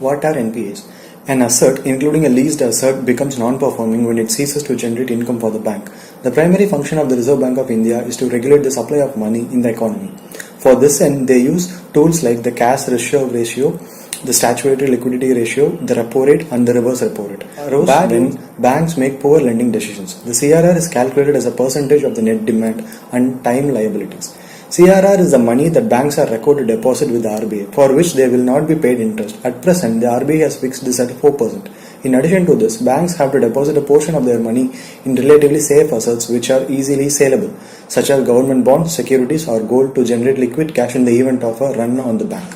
What are NPAs? An asset, including a leased asset, becomes non-performing when it ceases to generate income for the bank. The primary function of the Reserve Bank of India is to regulate the supply of money in the economy. For this end, they use tools like the cash reserve ratio, the statutory liquidity ratio, the repo rate, and the reverse repo rate. When banks make poor lending decisions, the CRR is calculated as a percentage of the net demand and time liabilities. CRR is the money that banks are required to deposit with the RBI, for which they will not be paid interest. At present, the RBI has fixed this at 4%. In addition to this, banks have to deposit a portion of their money in relatively safe assets which are easily saleable, such as government bonds, securities, or gold, to generate liquid cash in the event of a run on the bank.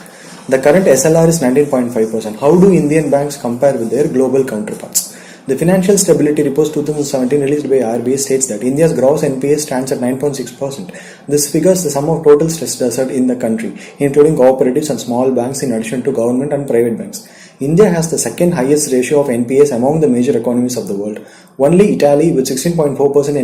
The current SLR is 19.5%. How do Indian banks compare with their global counterparts? The Financial Stability Report 2017 released by RBI states that India's gross NPA stands at 9.6%. This figures the sum of total stressed assets in the country, including cooperatives and small banks in addition to government and private banks. India has the second highest ratio of NPAs among the major economies of the world. Only Italy, with 16.4%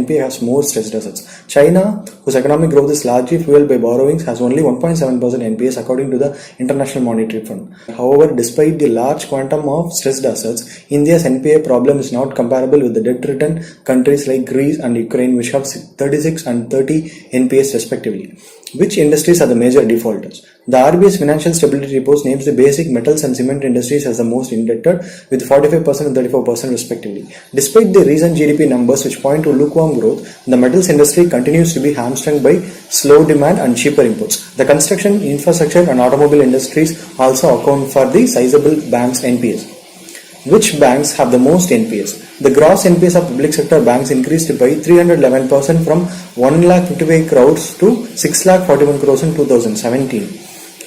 NPA, has more stressed assets. China, whose economic growth is largely fueled by borrowings, has only 1.7% NPAs according to the International Monetary Fund. However, despite the large quantum of stressed assets, India's NPA problem is not comparable with the debt-ridden countries like Greece and Ukraine, which have 36 and 30 NPAs respectively. Which industries are the major defaulters? The RBI's Financial Stability Report names the basic metals and cement industries as the most indebted, with 45% and 34% respectively. Despite the recent GDP numbers which point to lukewarm growth, the metals industry continues to be hamstrung by slow demand and cheaper imports. The construction, infrastructure and automobile industries also account for the sizable bank's NPAs. Which banks have the most NPAs? The gross NPAs of public sector banks increased by 311% from 1,55 crores to 6,41 crores in 2017.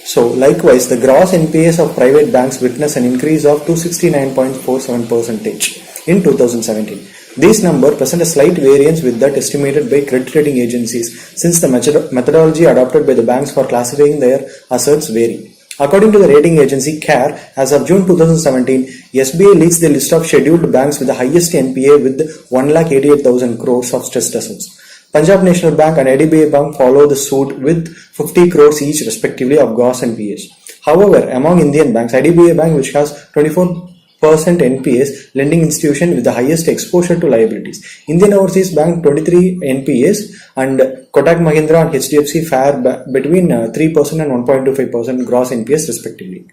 So, likewise, the gross NPAs of private banks witnessed an increase of 269.47% in 2017. These numbers present a slight variance with that estimated by credit rating agencies, since the methodology adopted by the banks for classifying their assets vary. According to the rating agency CARE, as of June 2017, SBI leads the list of scheduled banks with the highest NPA with 1,88,000 crores of stressed assets. Punjab National Bank and IDBI Bank follow the suit with 50 crores each respectively of gross NPAs. However, among Indian banks, IDBI Bank, which has 24% NPAs, lending institution with the highest exposure to liabilities. Indian Overseas Bank 23 NPAs and Kotak Mahindra and HDFC fare between 3% and 1.25% gross NPAs respectively.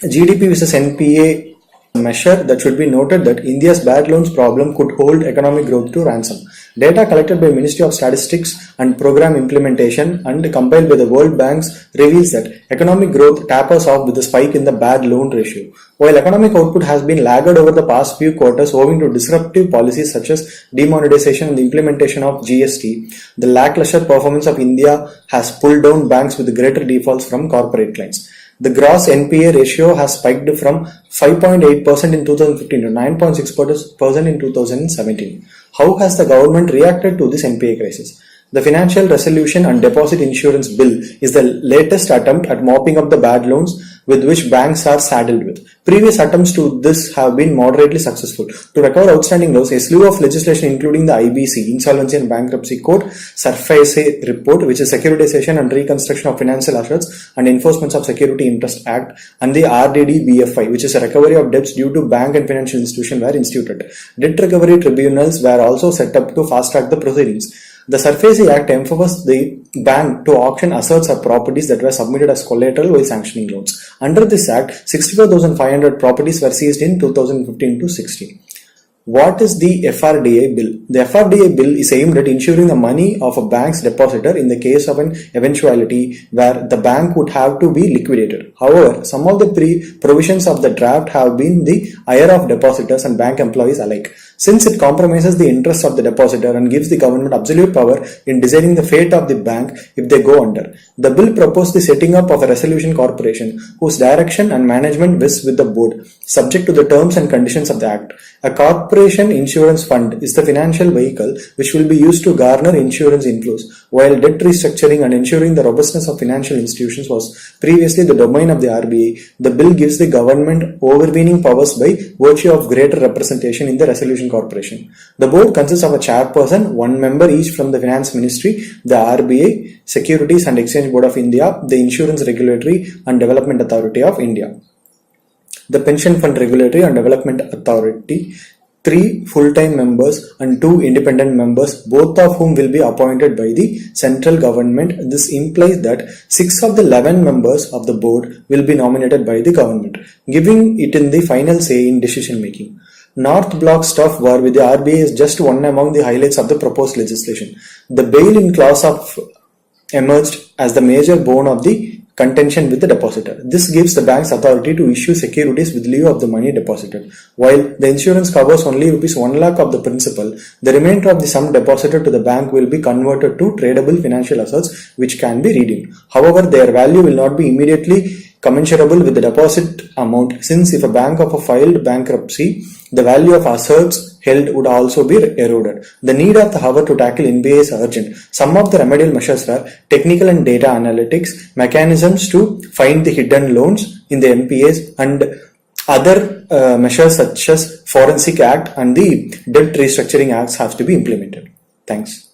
GDP versus NPA measure that should be noted that India's bad loans problem could hold economic growth to ransom. Data collected by Ministry of Statistics and Program Implementation and compiled by the World Bank reveals that economic growth tapers off with a spike in the bad loan ratio. While economic output has been lagged over the past few quarters owing to disruptive policies such as demonetization and the implementation of GST, the lackluster performance of India has pulled down banks with greater defaults from corporate clients. The gross NPA ratio has spiked from 5.8% in 2015 to 9.6% in 2017. How has the government reacted to this NPA crisis? The Financial Resolution and Deposit Insurance Bill is the latest attempt at mopping up the bad loans with which banks are saddled with. Previous attempts to this have been moderately successful. To recover outstanding loans, a slew of legislation including the IBC, Insolvency and Bankruptcy Code, SurfaceA report, which is Securitization and Reconstruction of Financial Assets and Enforcement of Security Interest Act, and the RDD-BFI, which is a recovery of debts due to bank and financial institutions, were instituted. Debt recovery tribunals were also set up to fast-track the proceedings. The SurfaceA Act emphasized the ban to auction assets or properties that were submitted as collateral while sanctioning loans. Under this Act, 64,500 properties were seized in 2015 to 16. What is the FRDA bill? The FRDA bill is aimed at ensuring the money of a bank's depositor in the case of an eventuality where the bank would have to be liquidated. However, some of the provisions of the draft have been the ire of depositors and bank employees alike, since it compromises the interests of the depositor and gives the government absolute power in deciding the fate of the bank if they go under. The bill proposed the setting up of a resolution corporation whose direction and management rests with the board, subject to the terms and conditions of the Act. A corporation insurance fund is the financial vehicle which will be used to garner insurance inflows, while debt restructuring and ensuring the robustness of financial institutions was previously the domain of the RBI. The bill gives the government overweening powers by virtue of greater representation in the resolution corporation. The board consists of a chairperson, one member each from the Finance Ministry, the RBI, Securities and Exchange Board of India, the Insurance Regulatory and Development Authority of India. the Pension Fund Regulatory and Development Authority, 3 full-time members and 2 independent members, both of whom will be appointed by the central government. This implies that 6 of the 11 members of the board will be nominated by the government, giving it in the final say in decision making. North Block stuff war with the RBI is just one among the highlights of the proposed legislation. The bail-in clause of emerged as the major bone of the contention with the depositor. This gives the bank's authority to issue securities with lieu of the money deposited. While the insurance covers only rupees 1 lakh of the principal, the remainder of the sum deposited to the bank will be converted to tradable financial assets which can be redeemed. However, their value will not be immediately commensurable with the deposit amount, since if a bank of a filed bankruptcy, the value of assets held would also be eroded. The need of the hour to tackle NBA is urgent. Some of the remedial measures were technical and data analytics, mechanisms to find the hidden loans in the NPAs, and other measures such as Forensic Act and the Debt Restructuring Acts have to be implemented. Thanks.